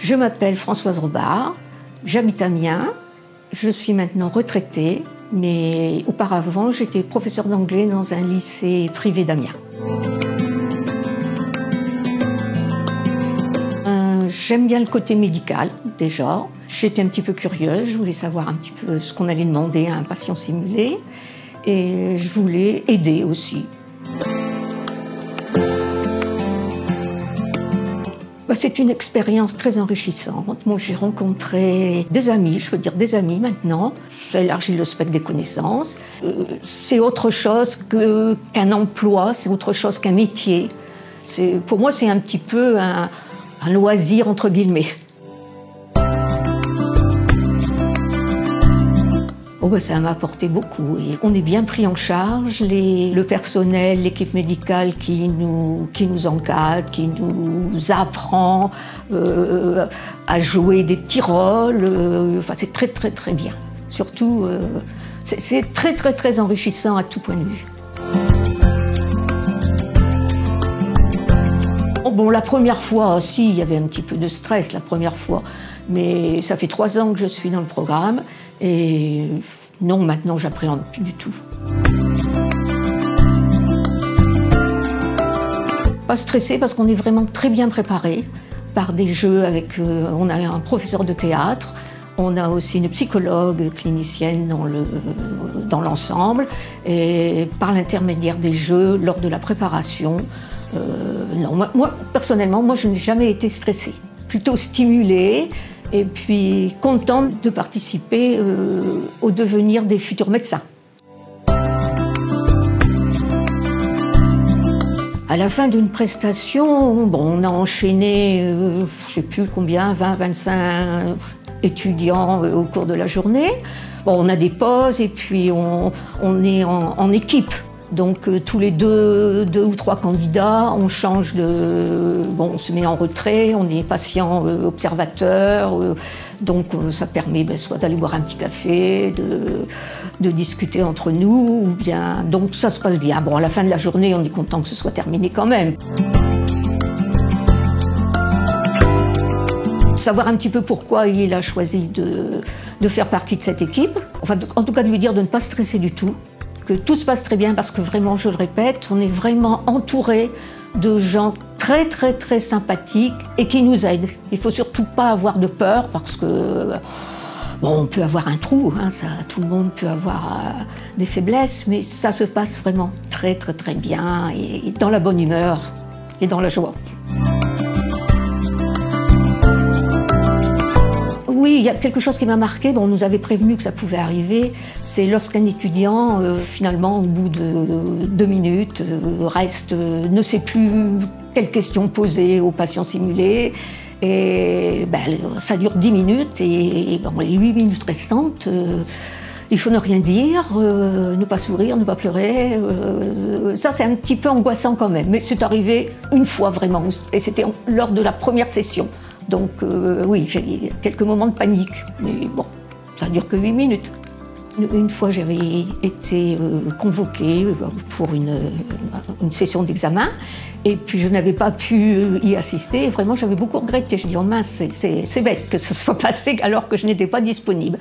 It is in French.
Je m'appelle Françoise Robard, j'habite à Amiens, je suis maintenant retraitée, mais auparavant j'étais professeure d'anglais dans un lycée privé d'Amiens. J'aime bien le côté médical, déjà. J'étais un petit peu curieuse, je voulais savoir un petit peu ce qu'on allait demander à un patient simulé et je voulais aider aussi. C'est une expérience très enrichissante. Moi, j'ai rencontré des amis, je peux dire des amis maintenant. Ça élargit le spectre des connaissances. C'est autre chose qu'un emploi, c'est autre chose qu'un métier. Pour moi, c'est un petit peu un loisir, entre guillemets. Ça m'a apporté beaucoup. Et on est bien pris en charge, le personnel, l'équipe médicale qui nous encadre, qui nous apprend à jouer des petits rôles. C'est très très très bien. Surtout, c'est très très très enrichissant à tout point de vue. La première fois, si, il y avait un petit peu de stress la première fois, mais ça fait 3 ans que je suis dans le programme et non, maintenant j'appréhende plus du tout. Pas stressé parce qu'on est vraiment très bien préparé par des jeux avec, on a un professeur de théâtre, on a aussi une psychologue clinicienne dans l'ensemble et par l'intermédiaire des jeux, lors de la préparation, non, moi personnellement, je n'ai jamais été stressée, plutôt stimulée et puis contente de participer au devenir des futurs médecins. À la fin d'une prestation, on a enchaîné, je ne sais plus combien, 20-25 étudiants au cours de la journée. On a des pauses et puis on est en équipe. Donc tous les 2 ou 3 candidats, on change on se met en retrait, on est patient observateur, donc ça permet soit d'aller boire un petit café, de discuter entre nous, ou bien, donc ça se passe bien. À la fin de la journée, on est content que ce soit terminé quand même. Savoir un petit peu pourquoi il a choisi de faire partie de cette équipe, en tout cas de lui dire de ne pas stresser du tout, que tout se passe très bien parce que vraiment, je le répète, on est vraiment entouré de gens très très très sympathiques et qui nous aident. Il ne faut surtout pas avoir de peur parce que on peut avoir un trou, tout le monde peut avoir des faiblesses, mais ça se passe vraiment très très très bien et dans la bonne humeur et dans la joie. Oui, il y a quelque chose qui m'a marqué, on nous avait prévenu que ça pouvait arriver, c'est lorsqu'un étudiant, finalement, au bout de 2 minutes, ne sait plus quelles questions poser aux patients simulés, et ça dure 10 minutes, et les 8 minutes restantes, il faut ne rien dire, ne pas sourire, ne pas pleurer, ça c'est un petit peu angoissant quand même, mais c'est arrivé une fois vraiment, et c'était lors de la première session. Donc oui, j'ai eu quelques moments de panique, mais ça dure que 8 minutes. Une fois, j'avais été convoquée pour une session d'examen, et puis je n'avais pas pu y assister, et vraiment j'avais beaucoup regretté. Je dis, oh mince, c'est bête que ce soit passé alors que je n'étais pas disponible.